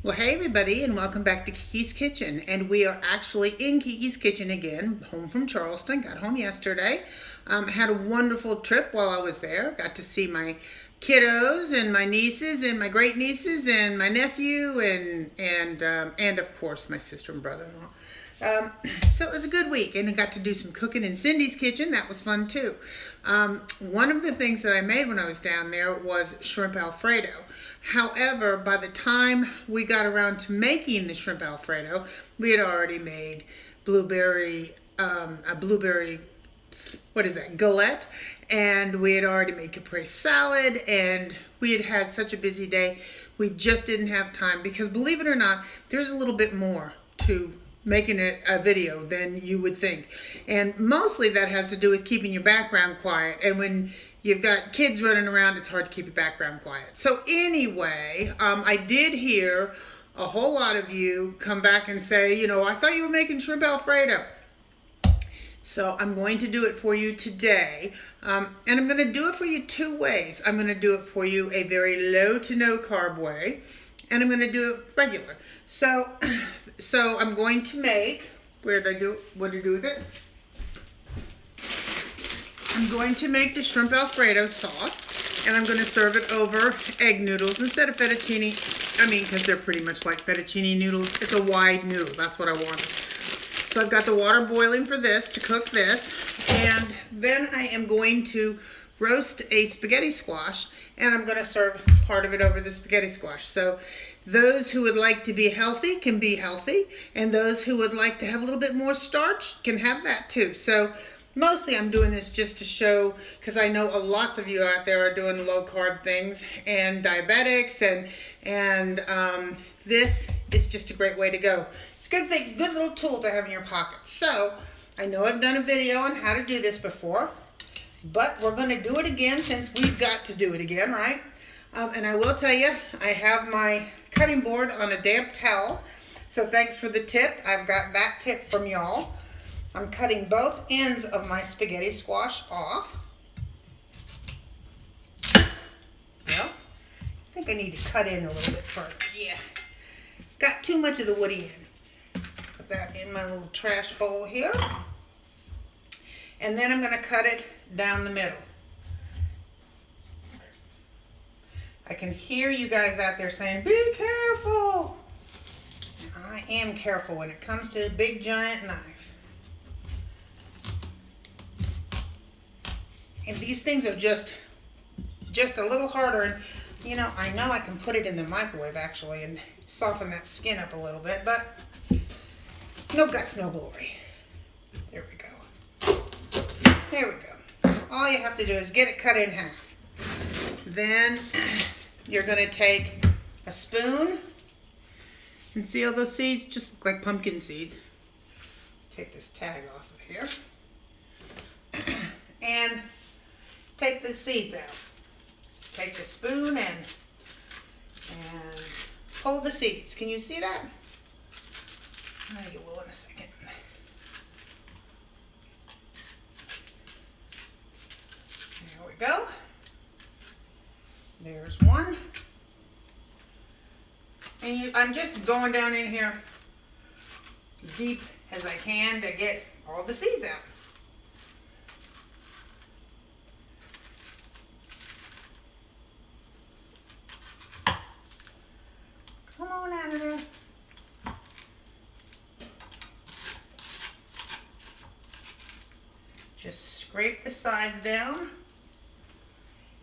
Well, hey everybody, and welcome back to Kiki's Kitchen. And we are actually in Kiki's Kitchen again, home from Charleston. Got home yesterday. Had a wonderful trip while I was there. Got to see my kiddos and my nieces and my great nieces and my nephew and of course my sister and brother-in-law. So it was a good week, and I got to do some cooking in Cindy's kitchen. That was fun too. One of the things that I made when I was down there was shrimp Alfredo. However, by the time we got around to making the shrimp Alfredo, we had already made a blueberry, what is that, galette, and we had already made caprese salad, and we had had such a busy day, we just didn't have time, because believe it or not, there's a little bit more to making a video than you would think. And mostly that has to do with keeping your background quiet. And when you've got kids running around, it's hard to keep your background quiet. So anyway, I did hear a whole lot of you come back and say, I thought you were making shrimp Alfredo. So I'm going to do it for you today. And I'm going to do it for you two ways. I'm going to do it for you a very low to no carb way, and I'm going to do it regular. So I'm going to make, what did I do with it? I'm going to make the shrimp Alfredo sauce, and I'm going to serve it over egg noodles instead of fettuccine. Because they're pretty much like fettuccine noodles. It's a wide noodle. That's what I wanted. So I've got the water boiling for this, to cook this, and then I am going to roast a spaghetti squash, and I'm going to serve part of it over the spaghetti squash. So those who would like to be healthy can be healthy, and those who would like to have a little bit more starch can have that too. So mostly I'm doing this just to show, because I know lots of you out there are doing low carb things and diabetics, and this is just a great way to go. It's a good thing, good little tool to have in your pocket. So I know I've done a video on how to do this before, but we're going to do it again since we've got to do it again, right? And I will tell you, I have my cutting board on a damp towel. So thanks for the tip. I've got that tip from y'all. I'm cutting both ends of my spaghetti squash off. Well, I think I need to cut in a little bit further. Yeah. Got too much of the woody end. Put that in my little trash bowl here. And then I'm going to cut it down the middle. I can hear you guys out there saying, be careful. I am careful when it comes to a big giant knife. And these things are just a little harder. And, I know I can put it in the microwave actually and soften that skin up a little bit, but no guts, no glory. There we go. There we go. All you have to do is get it cut in half. Then you're going to take a spoon, and see all those seeds? Just look like pumpkin seeds. Take this tag off of here. And take the seeds out. Take the spoon and pull the seeds. Can you see that? I think you will in a second. There we go. There's one. And I'm just going down in here deep as I can to get all the seeds out. Come on out of there. Just scrape the sides down.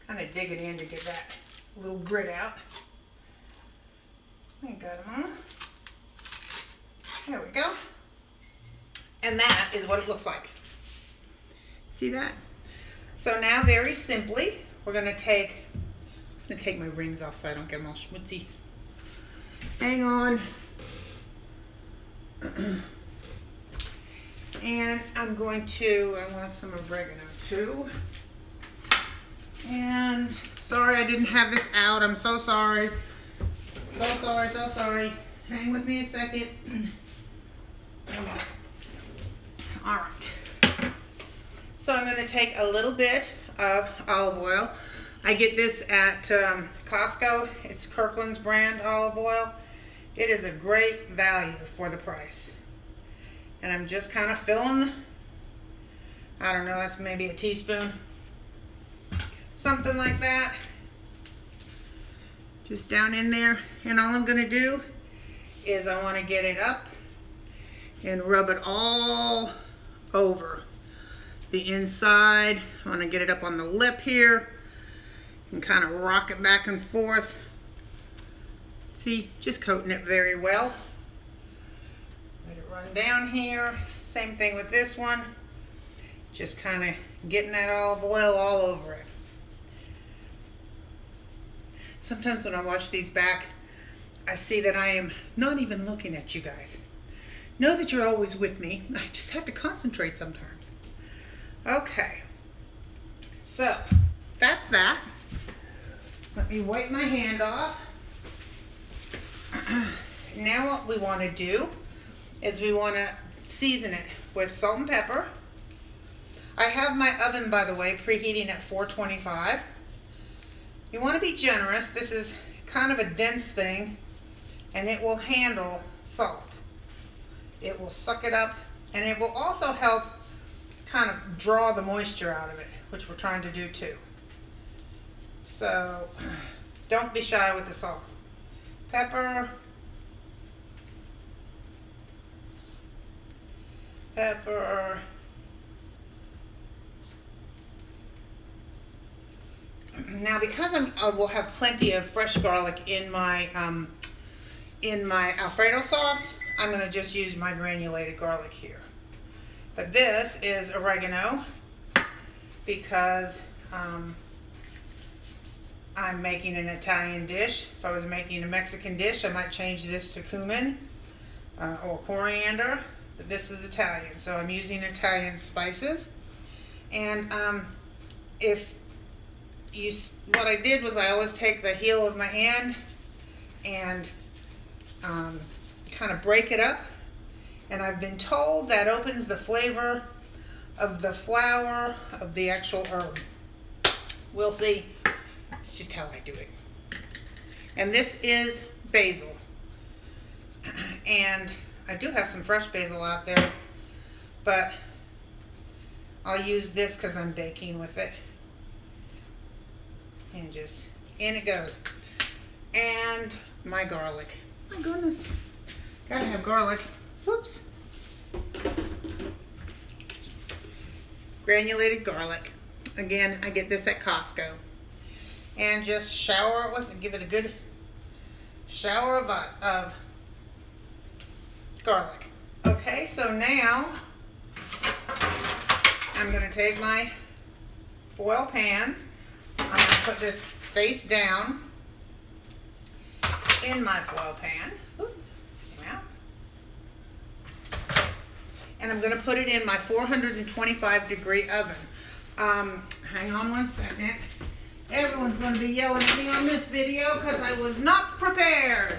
Kind of dig it in to get that little grit out. I got them on. There we go. And that is what it looks like. See that? So now very simply, we're going to take my rings off so I don't get them all schmutzy. Hang on. And I want some oregano too. And sorry I didn't have this out. I'm so sorry. So sorry. Hang with me a second. All right. So I'm going to take a little bit of olive oil. I get this at Costco. It's Kirkland's brand olive oil. It is a great value for the price. And I'm just kind of filling, I don't know, that's maybe a teaspoon. Something like that. Just down in there. And all I'm going to do is I want to get it up and rub it all over the inside. I want to get it up on the lip here and kind of rock it back and forth. See, just coating it very well. Let it run down here. Same thing with this one. Just kind of getting that olive oil all over it. Sometimes when I watch these back, I see that I am not even looking at you guys. Know that you're always with me. I just have to concentrate sometimes. Okay. So, that's that. Let me wipe my hand off. Now what we want to do is we want to season it with salt and pepper. I have my oven, by the way, preheating at 425. You want to be generous. This is kind of a dense thing, and it will handle salt. It will suck it up, and it will also help kind of draw the moisture out of it, which we're trying to do too. So don't be shy with the salt. Pepper. Pepper. Now, because I will have plenty of fresh garlic in my Alfredo sauce, I'm going to just use my granulated garlic here. But this is oregano because I'm making an Italian dish. If I was making a Mexican dish, I might change this to cumin or coriander. But this is Italian, so I'm using Italian spices. And what I did was I always take the heel of my hand and kind of break it up. And I've been told that opens the flavor of the flour of the actual herb. We'll see. It's just how I do it. And this is basil. And I do have some fresh basil out there, but I'll use this because I'm baking with it. And just, in it goes. And my garlic. My goodness. Gotta have garlic. Whoops. Granulated garlic. Again, I get this at Costco. And just shower it with it. Give it a good shower of garlic. Okay, so now I'm going to take my foil pans. I'm going to put this face down in my foil pan. Ooh, yeah. And I'm going to put it in my 425 degree oven. Hang on one second. Everyone's going to be yelling at me on this video because I was not prepared.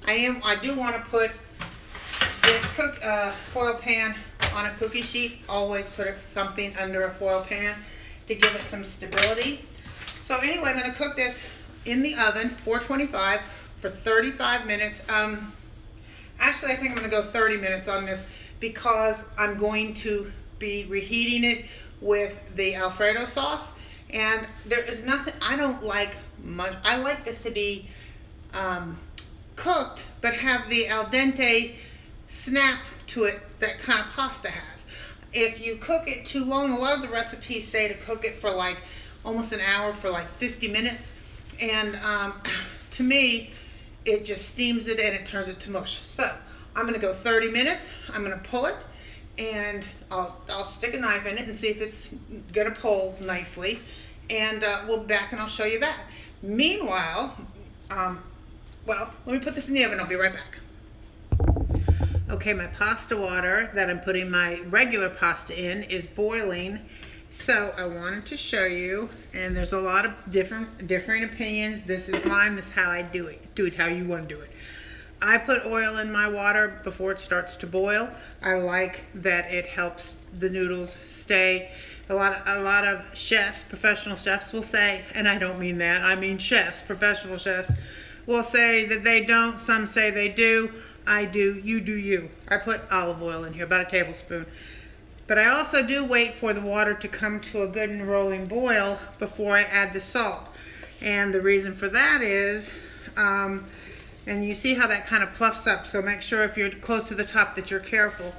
I do want to put this foil pan on a cookie sheet. Always put something under a foil pan to give it some stability. So anyway, I'm going to cook this in the oven, 425, for 35 minutes. Actually, I think I'm going to go 30 minutes on this because I'm going to be reheating it with the Alfredo sauce. And there is nothing, I don't like much. I like this to be cooked, but have the al dente snap to it that kind of pasta has. If you cook it too long, a lot of the recipes say to cook it for like almost an hour, for like 50 minutes. And to me, it just steams it and it turns it to mush. So I'm going to go 30 minutes. I'm going to pull it and I'll stick a knife in it and see if it's going to pull nicely. And we'll be back and I'll show you that. Meanwhile, well, let me put this in the oven. I'll be right back. Okay, my pasta water that I'm putting my regular pasta in is boiling. So I wanted to show you, and there's a lot of different opinions. This is mine. This is how I do it. Do it how you want to do it. I put oil in my water before it starts to boil. I like that it helps the noodles stay. A lot of chefs, professional chefs will say, and I don't mean that, I mean chefs, professional chefs will say that they don't. Some say they do. I do. You do you. I put olive oil in here, about a tablespoon. But I also do wait for the water to come to a good and rolling boil before I add the salt. And the reason for that is, and you see how that kind of puffs up, so make sure if you're close to the top that you're careful.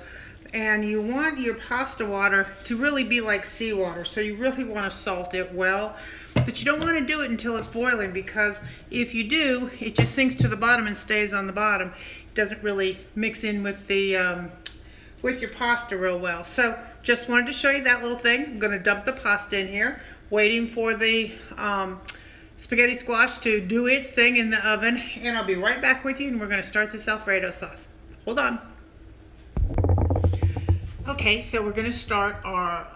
And you want your pasta water to really be like seawater, so you really want to salt it well. But you don't want to do it until it's boiling, because if you do, it just sinks to the bottom and stays on the bottom. It doesn't really mix in with the with your pasta real well. So just wanted to show you that little thing. I'm going to dump the pasta in here, waiting for the spaghetti squash to do its thing in the oven, and I'll be right back with you, and we're going to start this Alfredo sauce. Hold on. Okay, so we're going to start our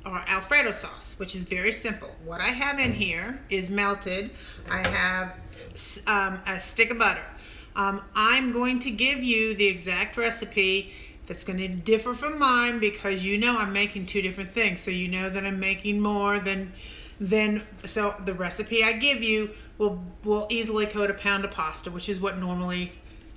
Alfredo sauce, which is very simple. What I have in here is melted. I have a stick of butter. I'm going to give you the exact recipe. That's going to differ from mine, because you know I'm making two different things. So you know that I'm making more than so the recipe I give you will easily coat a pound of pasta, which is what normally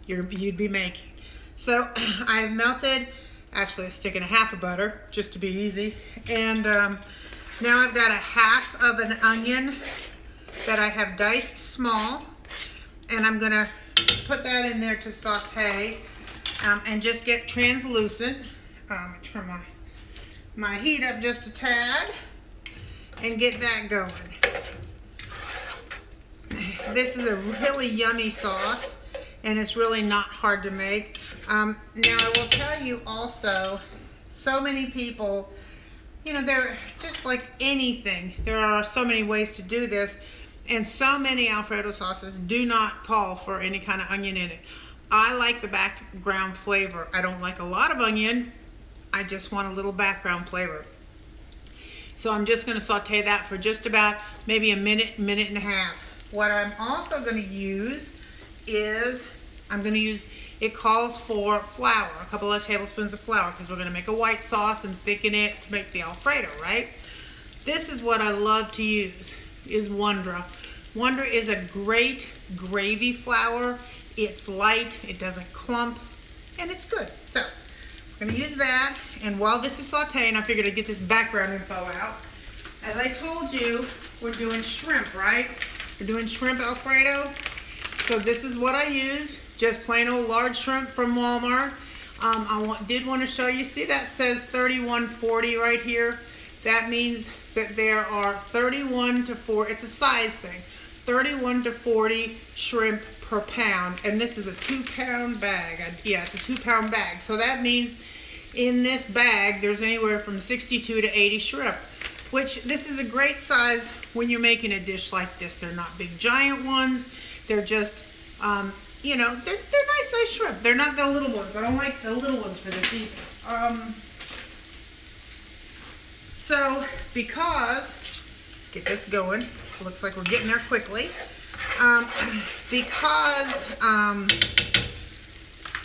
you'd be making. So I've melted actually a stick and a half of butter, just to be easy. And now I've got a half of an onion that I have diced small, and I'm going to put that in there to saute. And just get translucent. Turn my heat up just a tad and get that going. This is a really yummy sauce, and it's really not hard to make. Now I will tell you also, so many people, you know, they're just like anything. There are so many ways to do this, and so many Alfredo sauces do not call for any kind of onion in it. I like the background flavor. I don't like a lot of onion. I just want a little background flavor. So I'm just going to saute that for just about maybe a minute, minute and a half. What I'm also going to use is, it calls for flour, a couple of tablespoons of flour, because we're going to make a white sauce and thicken it to make the Alfredo, right? This is what I love to use, is Wondra. Wondra is a great gravy flour. It's light, it doesn't clump, and it's good. So I'm going to use that, and while this is sauteing, I figured I'd get this background info out. As I told you, we're doing shrimp, right? We're doing shrimp Alfredo. So this is what I use, just plain old large shrimp from Walmart. I did want to show you, see that says 3140 right here? That means that there are 31 to 40, it's a size thing, 31 to 40 shrimp per pound, and this is a 2-pound bag. Yeah, it's a 2-pound bag. So that means in this bag there's anywhere from 62 to 80 shrimp, which this is a great size when you're making a dish like this. They're not big giant ones. They're just, you know, they're nice size shrimp. They're not the little ones. I don't like the little ones for this either. So because, get this going. Looks like we're getting there quickly. Because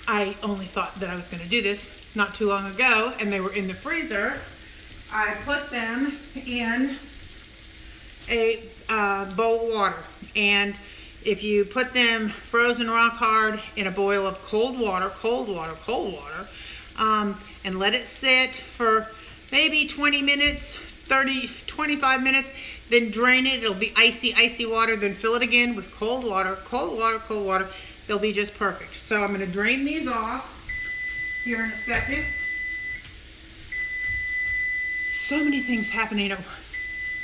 I only thought that I was going to do this not too long ago, and they were in the freezer, I put them in a bowl of water. And if you put them frozen rock hard in a boil of cold water, and let it sit for maybe 20 minutes, 30, 25 minutes, then drain it. It'll be icy water. Then fill it again with cold water. They'll be just perfect. So I'm going to drain these off here in a second. So many things happening at once.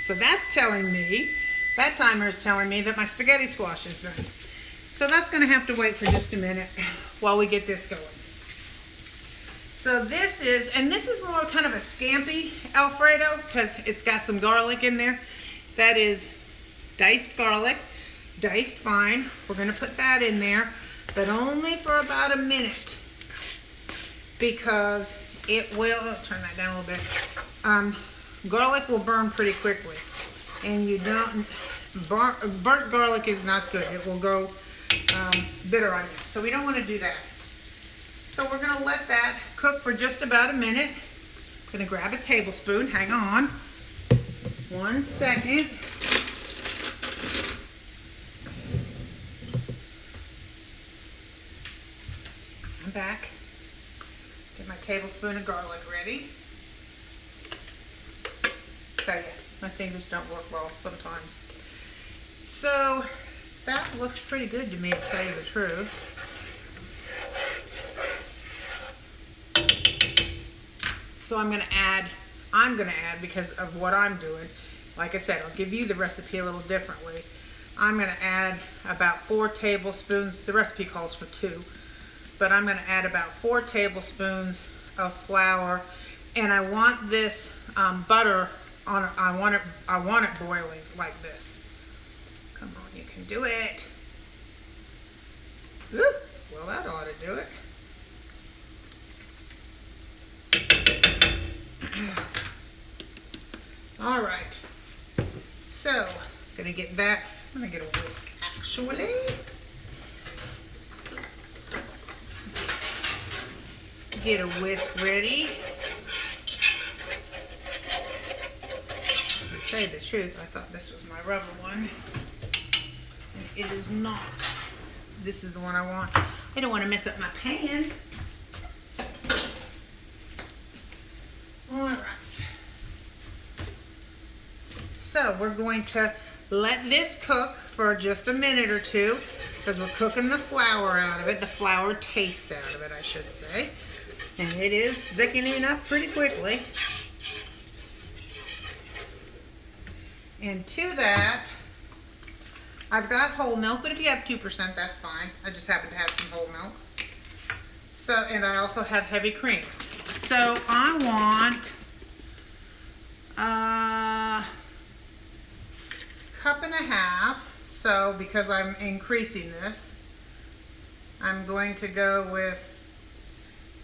So that's telling me, that timer is telling me that my spaghetti squash is done. So that's going to have to wait for just a minute while we get this going. So this is more kind of a scampy Alfredo, because it's got some garlic in there. That is diced garlic, diced fine. We're going to put that in there, but only for about a minute, because it will, turn that down a little bit. Garlic will burn pretty quickly, and you don't, burnt garlic is not good. It will go bitter on you, so we don't want to do that. So we're going to let that cook for just about a minute. I'm going to grab a tablespoon, hang on. 1 second. come back, get my tablespoon of garlic ready. Tell you, my fingers don't work well sometimes. So that looks pretty good to me, to tell you the truth. So I'm gonna add because of what I'm doing. Like I said, I'll give you the recipe a little differently. I'm gonna add about 4 tablespoons. The recipe calls for 2, but I'm gonna add about 4 tablespoons of flour, and I want this butter on. I want it boiling like this. Come on, you can do it. Woo. Well, that ought to do it. All right. So, gonna get that. I'm gonna get a whisk actually. Get a whisk ready. To tell you the truth, I thought this was my rubber one. And it is not. This is the one I want. I don't want to mess up my pan. All right. So we're going to let this cook for just a minute or two because we're cooking the flour out of it, the flour taste out of it, I should say. And it is thickening up pretty quickly. And to that, I've got whole milk, but if you have 2%, that's fine. I just happen to have some whole milk. So, and I also have heavy cream. So I want a cup and a half. So because I'm increasing this, I'm going to go with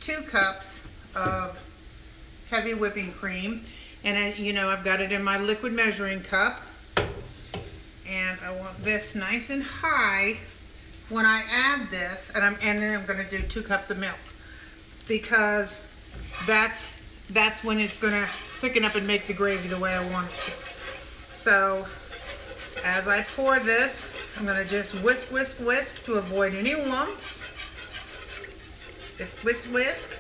2 cups of heavy whipping cream. And I've got it in my liquid measuring cup. And I want this nice and high when I add this, and then I'm going to do 2 cups of milk because that's when it's going to thicken up and make the gravy the way I want it to. So as I pour this, I'm going to just whisk, whisk, whisk to avoid any lumps. Whisk, whisk, whisk.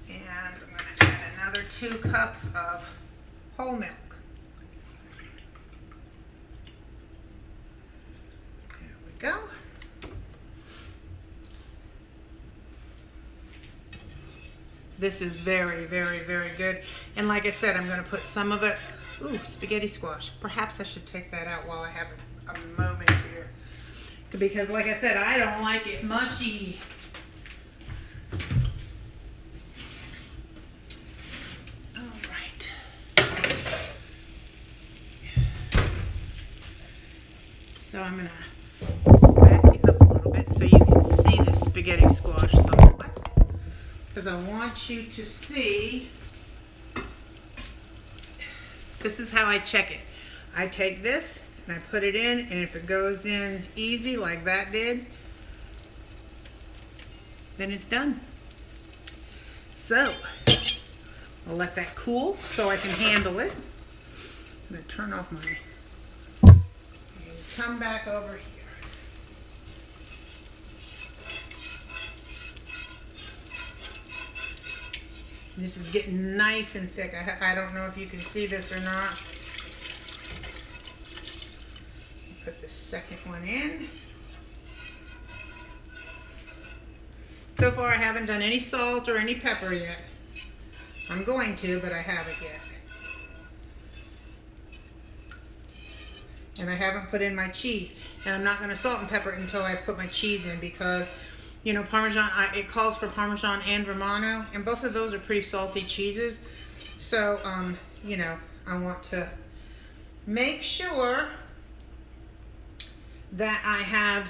And I'm going to add another 2 cups of whole milk. There we go. This is very, very, very good. And like I said, I'm going to put some of it. Ooh, spaghetti squash. Perhaps I should take that out while I have a moment here. Because like I said, I don't like it mushy. So I'm going to back it up a little bit so you can see the spaghetti squash somewhat. Because I want you to see, this is how I check it. I take this and I put it in, and if it goes in easy like that did, then it's done. So I'll let that cool so I can handle it. I'm going to turn off my... Come back over here. This is getting nice and thick. I don't know if you can see this or not. Put the second one in. So far I haven't done any salt or any pepper yet. I'm going to, but I haven't yet. And I haven't put in my cheese. And I'm not going to salt and pepper it until I put my cheese in because, Parmesan, it calls for Parmesan and Romano. And both of those are pretty salty cheeses. So, I want to make sure that I have,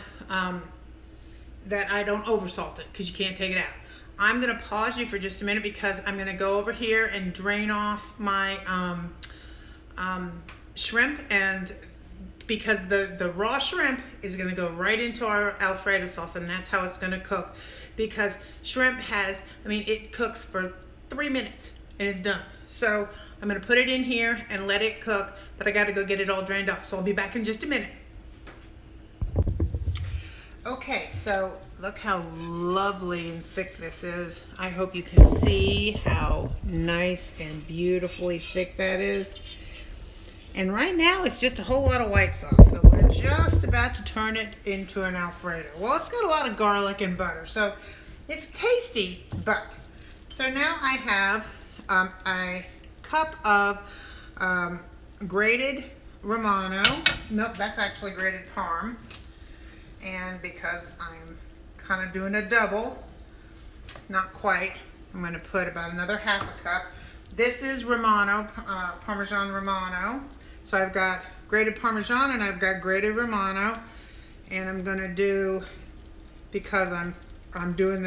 that I don't oversalt it because you can't take it out. I'm going to pause you for just a minute because I'm going to go over here and drain off my shrimp, and because the raw shrimp is going to go right into our Alfredo sauce, and that's how it's going to cook. Because shrimp it cooks for 3 minutes and it's done. So I'm gonna put it in here and let it cook, but I gotta go get it all drained off. So I'll be back in just a minute. Okay, so look how lovely and thick this is. I hope you can see how nice and beautifully thick that is. And right now it's just a whole lot of white sauce. So we're just about to turn it into an Alfredo. Well, it's got a lot of garlic and butter, so it's tasty, but. So now I have a cup of grated Romano. Nope, that's actually grated Parm. And because I'm kind of doing a double, not quite, I'm going to put about another half a cup. This is Romano, Parmesan Romano. So I've got grated Parmesan and I've got grated Romano. And I'm going to do, because I'm doing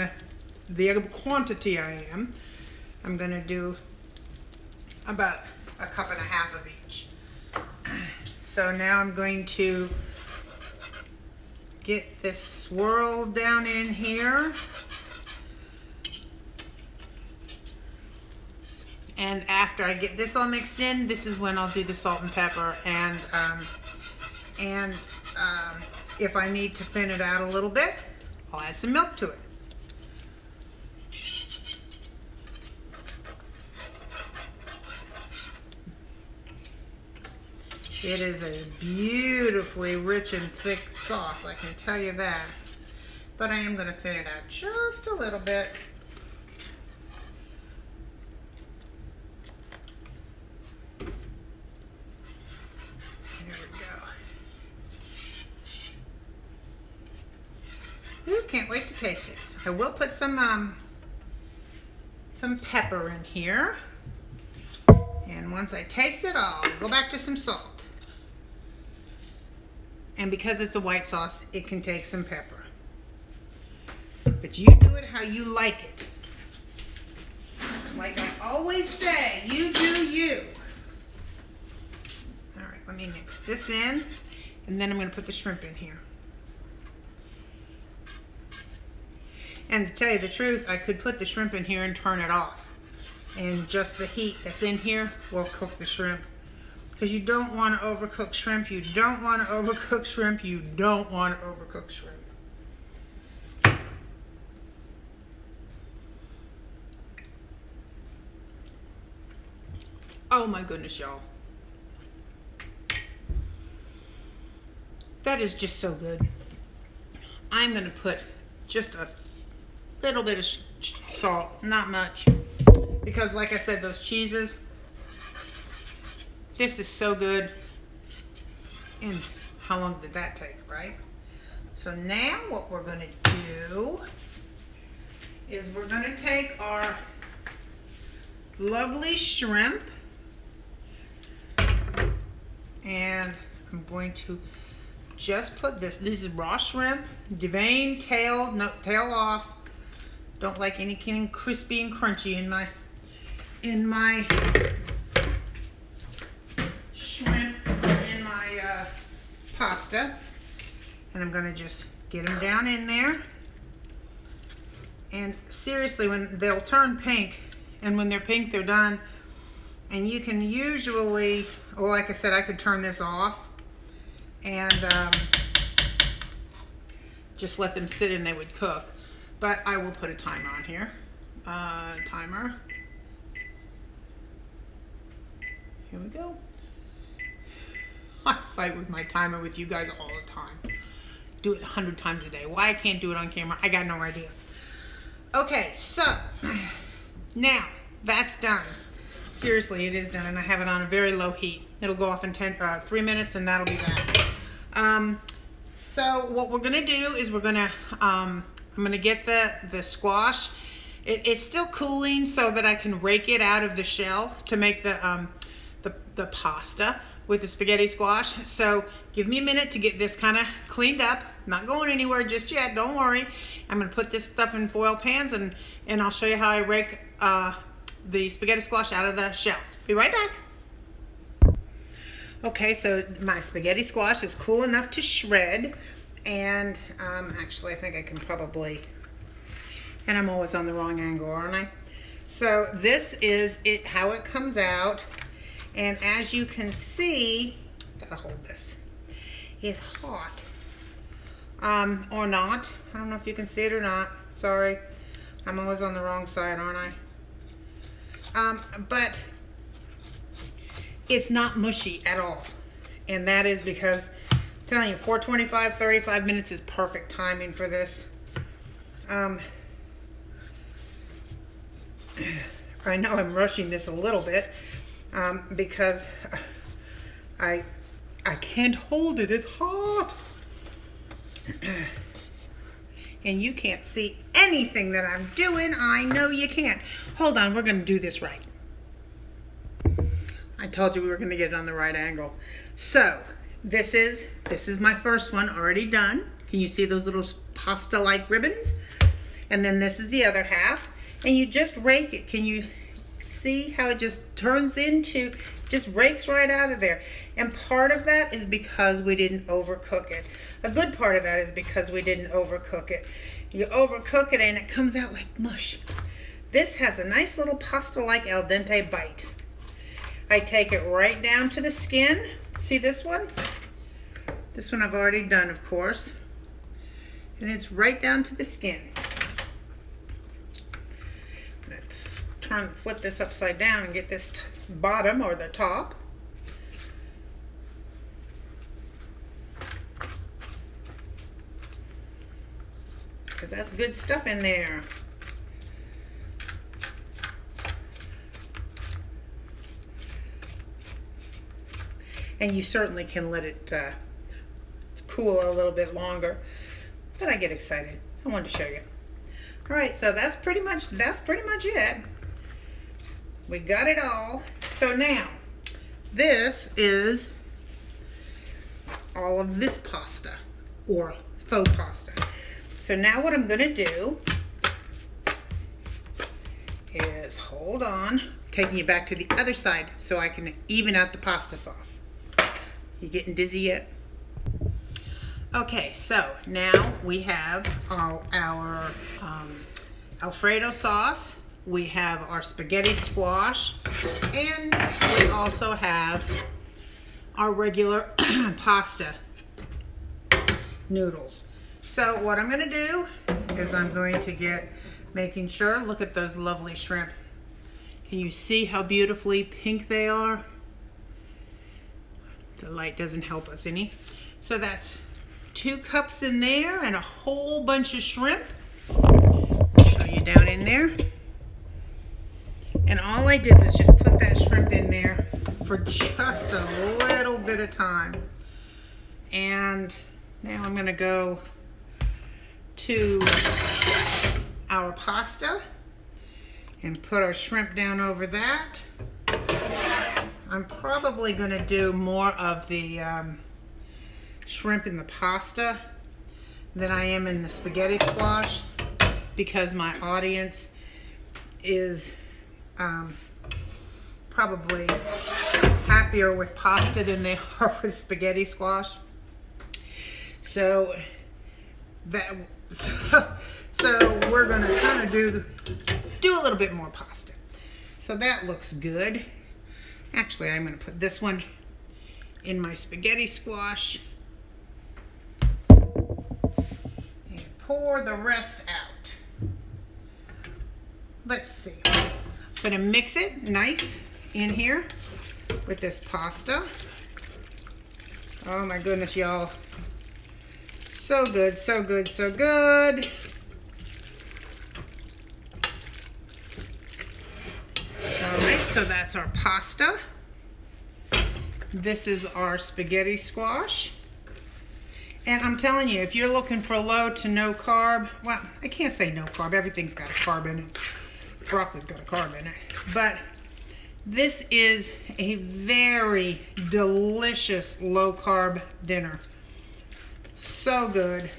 the quantity I'm going to do about a cup and a half of each. So now I'm going to get this swirled down in here. And after I get this all mixed in, this is when I'll do the salt and pepper. And if I need to thin it out a little bit, I'll add some milk to it. It is a beautifully rich and thick sauce, I can tell you that. But I am going to thin it out just a little bit. There we go. Ooh, can't wait to taste it. I will put some pepper in here. And once I taste it, I'll go back to some salt. And because it's a white sauce, it can take some pepper. But you do it how you like it. Like I always say, you do you. All right, let me mix this in. And then I'm going to put the shrimp in here. And to tell you the truth, I could put the shrimp in here and turn it off. And just the heat that's in here will cook the shrimp. Because you don't want to overcook shrimp, you don't want to overcook shrimp, you don't want to overcook shrimp. Oh my goodness, y'all. That is just so good. I'm going to put just a little bit of salt, not much. Because like I said, those cheeses, this is so good. And how long did that take, right? So now what we're going to do is we're going to take our lovely shrimp and I'm going to just put this. This is raw shrimp, deveined, tailed, no tail off. Don't like anything crispy and crunchy in my shrimp or in my pasta. And I'm going to just get them down in there. And seriously, when they'll turn pink, and when they're pink, they're done. And you can usually, well, like I said, I could turn this off and just let them sit and they would cook. But I will put a timer on here. Timer. Here we go. I fight with my timer with you guys all the time. Do it 100 times a day. Why I can't do it on camera, I got no idea. Okay, so now that's done. Seriously, it is done, and I have it on a very low heat. It'll go off in 3 minutes, and that'll be that. So what we're gonna do is we're gonna, I'm gonna get the squash. It's still cooling so that I can rake it out of the shell to make the pasta with the spaghetti squash. So give me a minute to get this kind of cleaned up. Not going anywhere just yet, don't worry. I'm gonna put this stuff in foil pans and I'll show you how I rake the spaghetti squash out of the shell. Be right back. Okay, so my spaghetti squash is cool enough to shred, and actually I think I can probably, and I'm always on the wrong angle, aren't I? So this is it, how it comes out. And as you can see, gotta hold this, it's hot. Or not. I don't know if you can see it or not. Sorry. I'm always on the wrong side, aren't I? But it's not mushy at all. And that is because, I'm telling you, 425, 35 minutes is perfect timing for this. I know I'm rushing this a little bit because I can't hold it. It's hot. And you can't see anything that I'm doing. I know you can't. Hold on, we're going to do this right. I told you we were going to get it on the right angle. So, this is my first one already done. Can you see those little pasta-like ribbons? And then this is the other half. And you just rake it. Can you see how it just turns into, just rakes right out of there? And part of that is because we didn't overcook it. A good part of that is because we didn't overcook it. You overcook it and it comes out like mush. This has a nice little pasta-like al dente bite. I take it right down to the skin. See this one? This one I've already done, of course. And it's right down to the skin. Let's flip this upside down and get this bottom or the top. Because that's good stuff in there. And you certainly can let it cool a little bit longer. But I get excited. I wanted to show you. All right, so that's pretty much it. We got it all. So now, this is all of this pasta or faux pasta. So now what I'm gonna do is, hold on, taking you back to the other side so I can even out the pasta sauce. You getting dizzy yet? Okay, so now we have our Alfredo sauce, we have our spaghetti squash, and we also have our regular pasta noodles. So what I'm going to do is I'm going to get, making sure, look at those lovely shrimp. Can you see how beautifully pink they are? The light doesn't help us any. So that's 2 cups in there and a whole bunch of shrimp. I'll show you down in there. And all I did was just put that shrimp in there for just a little bit of time. And now I'm going to go to our pasta and put our shrimp down over that. I'm probably going to do more of the shrimp in the pasta than I am in the spaghetti squash because my audience is probably happier with pasta than they are with spaghetti squash. So we're gonna kind of do a little bit more pasta. So that looks good. Actually, I'm gonna put this one in my spaghetti squash and pour the rest out. Let's see. I'm gonna mix it nice in here with this pasta. Oh my goodness, y'all. So good, so good, so good. All right, so that's our pasta. This is our spaghetti squash. And I'm telling you, if you're looking for low to no carb, well, I can't say no carb. Everything's got a carb in it. Broccoli's got a carb in it. But this is a very delicious low carb dinner. So good.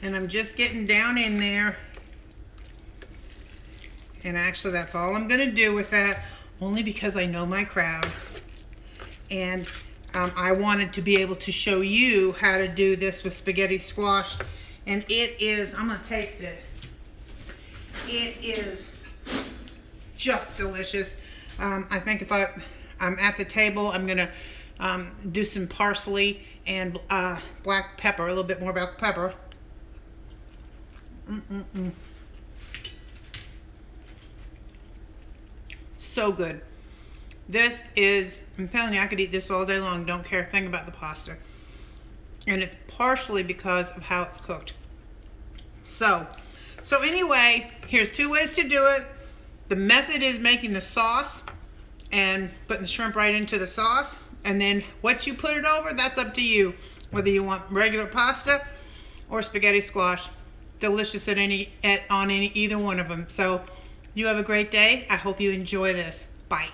And I'm just getting down in there. And actually that's all I'm gonna do with that, only because I know my crowd. And I wanted to be able to show you how to do this with spaghetti squash. And it is, I'm gonna taste it. It is just delicious. I think if I'm at the table, I'm going to do some parsley and black pepper, a little bit more black pepper. So good. This is, I'm telling you, I could eat this all day long. Don't care a thing about the pasta. And it's partially because of how it's cooked. So anyway, here's 2 ways to do it. The method is making the sauce and putting the shrimp right into the sauce. And then what you put it over, that's up to you. Whether you want regular pasta or spaghetti squash. Delicious on either one of them. So you have a great day. I hope you enjoy this. Bye.